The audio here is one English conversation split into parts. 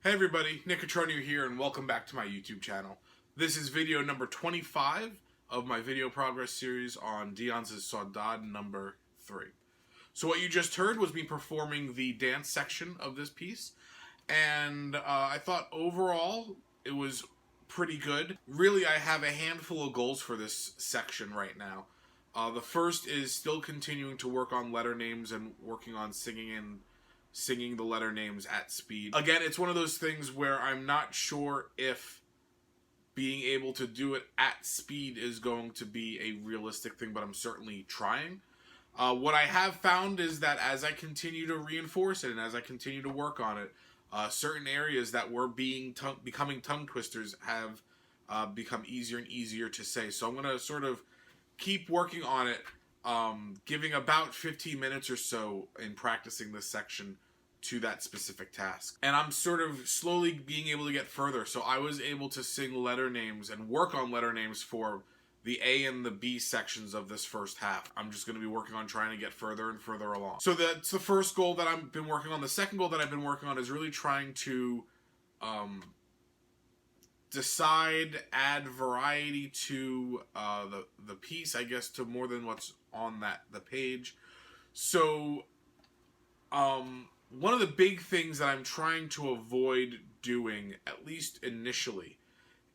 Hey everybody, Cutroneo here, and welcome back to my YouTube channel. This is video number 25 of my video progress series on Dyens Saudade No. 3. So what you just heard was me performing the dance section of this piece, and I thought overall it was pretty good. Really, I have a handful of goals for this section right now. The first is still continuing to work on letter names and working on singing the letter names at speed. Again, it's one of those things where I'm not sure if being able to do it at speed is going to be a realistic thing, but I'm certainly trying. What I have found is that as I continue to reinforce it and as I continue to work on it, certain areas that were becoming tongue twisters have become easier and easier to say. So I'm going to sort of keep working on it, giving about 15 minutes or so in practicing this section to that specific task. And I'm sort of slowly being able to get further. So I was able to sing letter names and work on letter names for the A and the B sections of this first half. I'm just going to be working on trying to get further and further along. So that's the first goal that I've been working on. The second goal that I've been working on is really trying to decide, add variety to the piece, I guess, to more than what's on the page. So one of the big things that I'm trying to avoid doing, at least initially,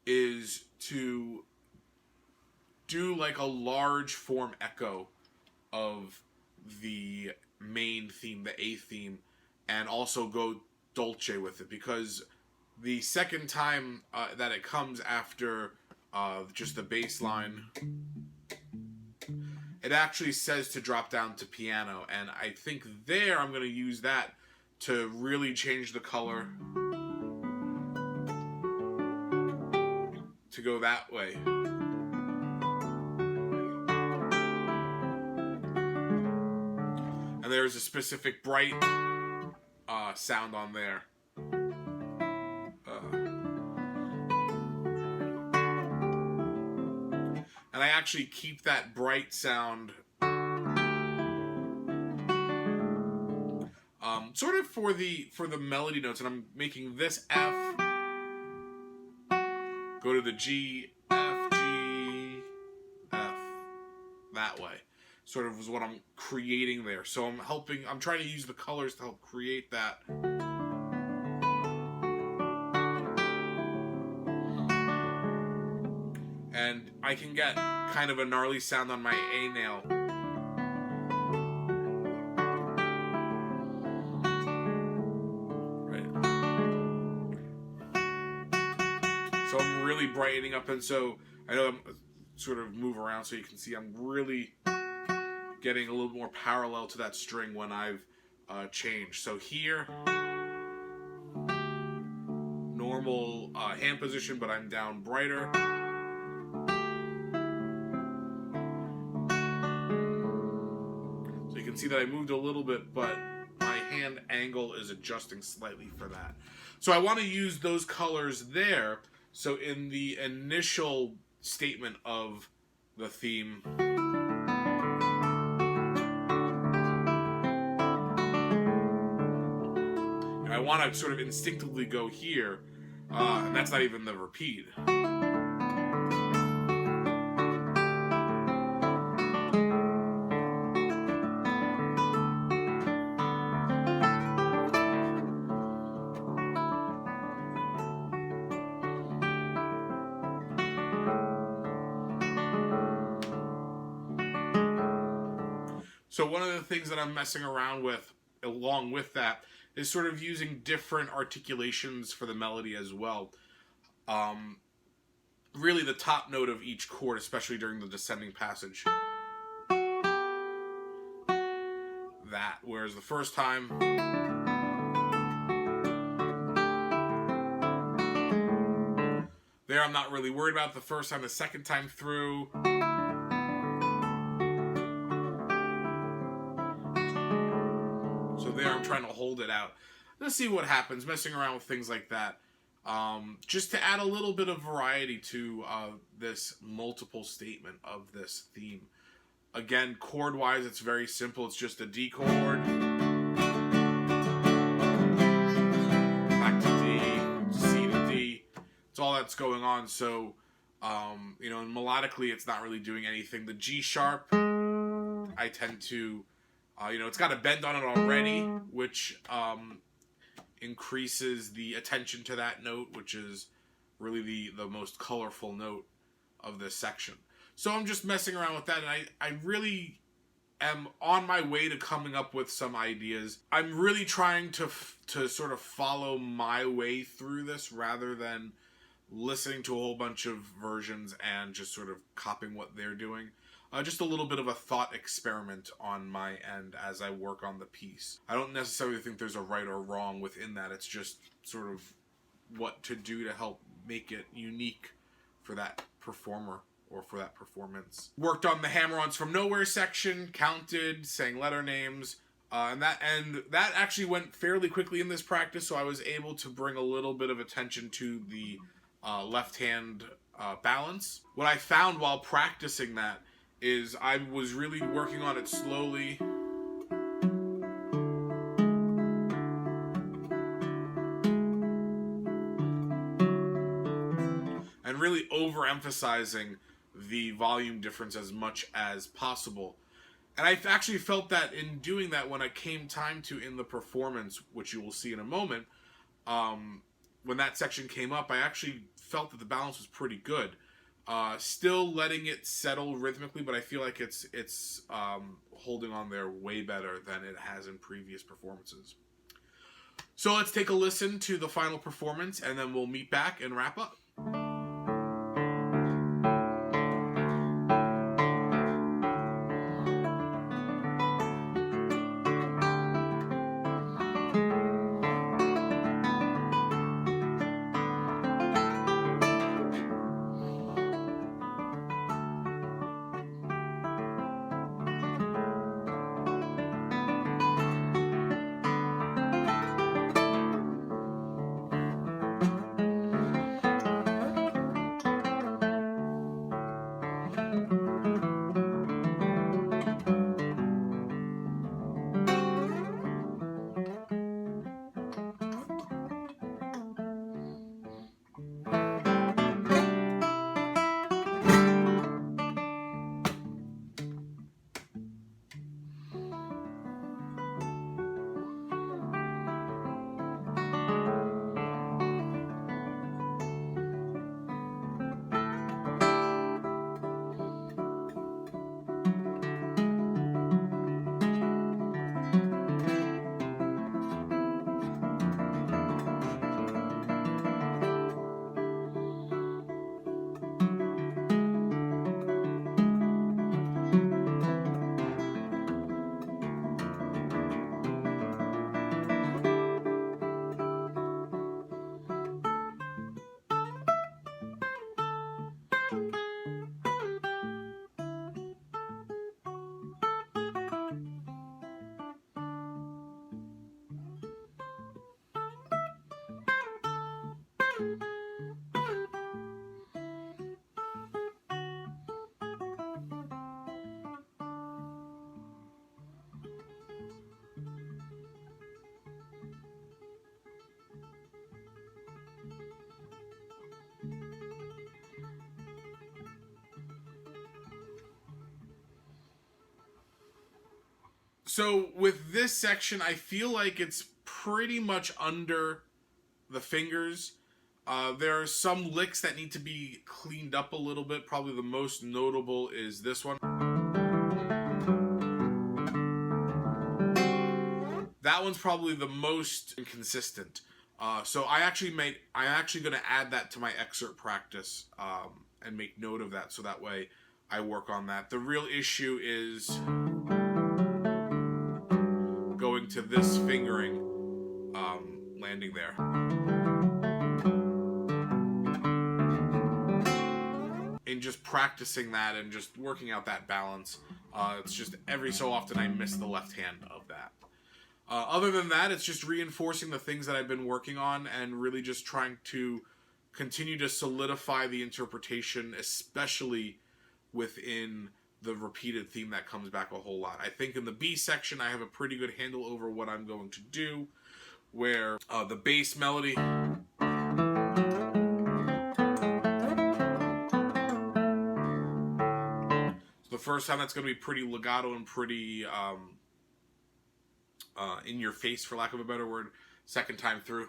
is to do like a large form echo of the main theme, the A theme, and also go dolce with it, because the second time that it comes after just the bass line, it actually says to drop down to piano, and I think there I'm going to use that to really change the color to go that way. And there's a specific bright sound on there. And I actually keep that bright sound sort of for the melody notes, and I'm making this F go to the G, F, G, F, that way. Sort of is what I'm creating there. So I'm trying to use the colors to help create that. And I can get kind of a gnarly sound on my A nail. Right. So I'm really brightening up, and so I know I'm sort of move around so you can see I'm really getting a little more parallel to that string when I've changed. So here, normal hand position, but I'm down brighter. So you can see that I moved a little bit, but my hand angle is adjusting slightly for that. So I want to use those colors there. So in the initial statement of the theme, I want to sort of instinctively go here, and that's not even the repeat. So one of the things that I'm messing around with, along with that, is sort of using different articulations for the melody as well. Really the top note of each chord, especially during the descending passage. That, whereas the first time, there I'm not really worried about. The first time, the second time through, so there I'm trying to hold it out. Let's see what happens, messing around with things like that. Just to add a little bit of variety to this multiple statement of this theme. Again, chord-wise, it's very simple. It's just a D chord, back to D, C to D. It's all that's going on. So, you know, and melodically, it's not really doing anything. The G sharp, I tend to, you know, it's got a bend on it already, which increases the attention to that note, which is really the most colorful note of this section. So I'm just messing around with that, and I really am on my way to coming up with some ideas. I'm really trying to sort of follow my way through this rather than listening to a whole bunch of versions and just sort of copying what they're doing. Just a little bit of a thought experiment on my end as I work on the piece. I don't necessarily think there's a right or wrong within that. It's just sort of what to do to help make it unique for that performer or for that performance. Worked on the hammer-ons from nowhere section, counted, sang letter names, and that actually went fairly quickly in this practice, so I was able to bring a little bit of attention to the left hand balance. What I found while practicing that is I was really working on it slowly. And really overemphasizing the volume difference as much as possible. And I actually felt that in doing that when it came time to in the performance, which you will see in a moment, when that section came up, I actually felt that the balance was pretty good. Still letting it settle rhythmically, but I feel like it's holding on there way better than it has in previous performances. So let's take a listen to the final performance, and then we'll meet back and wrap up. So with this section, I feel like it's pretty much under the fingers. There are some licks that need to be cleaned up a little bit. Probably the most notable is this one. That one's probably the most inconsistent. So I'm actually going to add that to my excerpt practice and make note of that, so that way I work on that. The real issue is going to this fingering, landing there. And just practicing that and just working out that balance. It's just every so often I miss the left hand of that. Other than that, it's just reinforcing the things that I've been working on and really just trying to continue to solidify the interpretation, especially within the repeated theme that comes back a whole lot. I think in the B section, I have a pretty good handle over what I'm going to do, where the bass melody... So the first time, that's going to be pretty legato and pretty in your face, for lack of a better word. Second time through,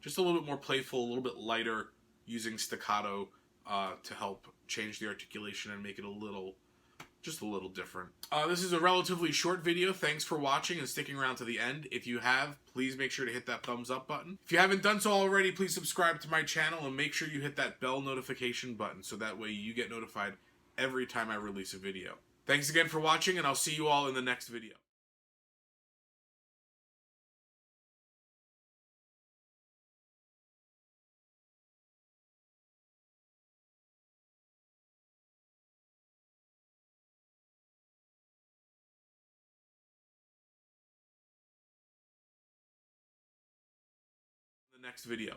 just a little bit more playful, a little bit lighter, using staccato to help change the articulation and make it just a little different. This is a relatively short video. Thanks for watching and sticking around to the end. If you have, please make sure to hit that thumbs up button. If you haven't done so already, please subscribe to my channel and make sure you hit that bell notification button so that way you get notified every time I release a video. Thanks again for watching, and I'll see you all in the next video. Next video.